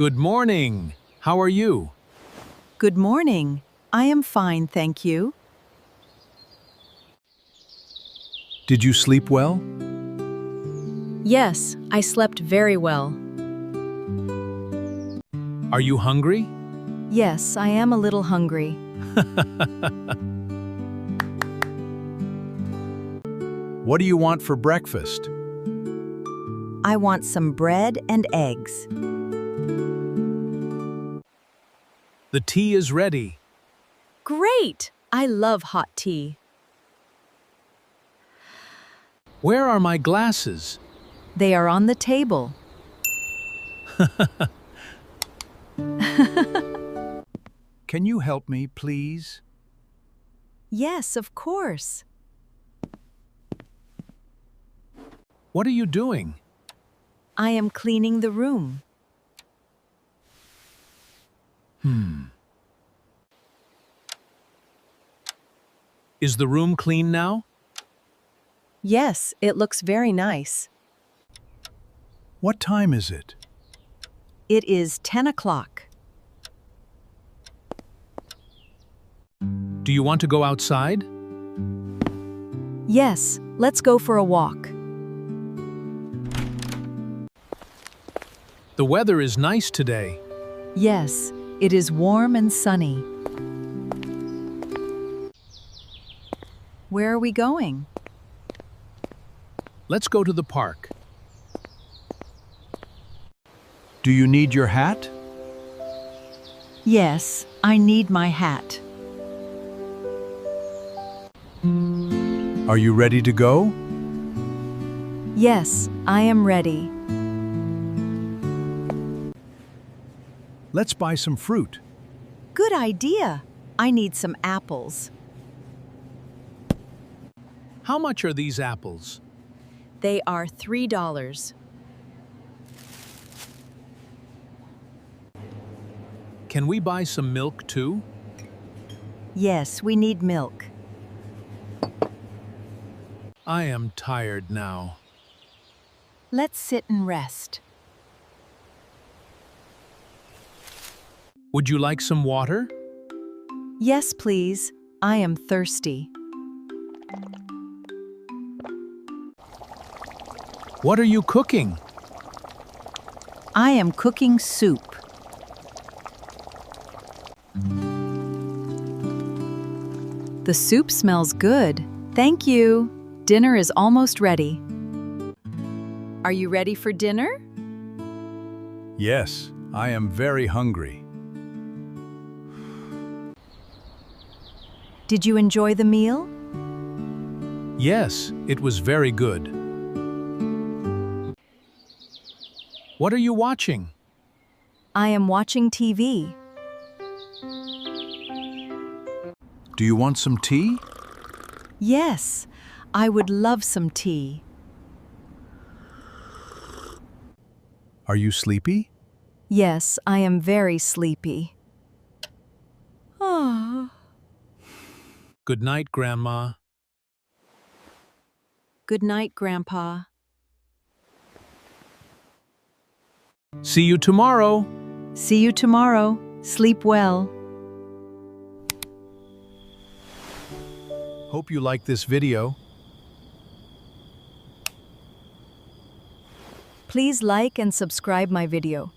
Good morning. How are you? Good morning. I am fine, thank you. Did you sleep well? Yes, I slept very well. Are you hungry? Yes, I am a little hungry. What do you want for breakfast? I want some bread and eggs. The tea is ready. Great! I love hot tea. Where are my glasses? They are on the table. Can you help me, please? Yes, of course. What are you doing? I am cleaning the room. Is the room clean now? Yes, it looks very nice. What time is it? It is 10 o'clock. Do you want to go outside? Yes, let's go for a walk. The weather is nice today. Yes, it is warm and sunny. Where are we going? Let's go to the park. Do you need your hat? Yes, I need my hat. Are you ready to go? Yes, I am ready. Let's buy some fruit. Good idea. I need some apples. How much are these apples? They are $3. Can we buy some milk too? Yes, we need milk. I am tired now. Let's sit and rest. Would you like some water? Yes, please. I am thirsty. What are you cooking? I am cooking soup. The soup smells good. Thank you. Dinner is almost ready. Are you ready for dinner? Yes, I am very hungry. Did you enjoy the meal? Yes, it was very good. What are you watching? I am watching TV. Do you want some tea? Yes, I would love some tea. Are you sleepy? Yes, I am very sleepy. Ah. Good night, Grandma. Good night, Grandpa. See you tomorrow. See you tomorrow. Sleep well. Hope you like this video. Please like and subscribe my video.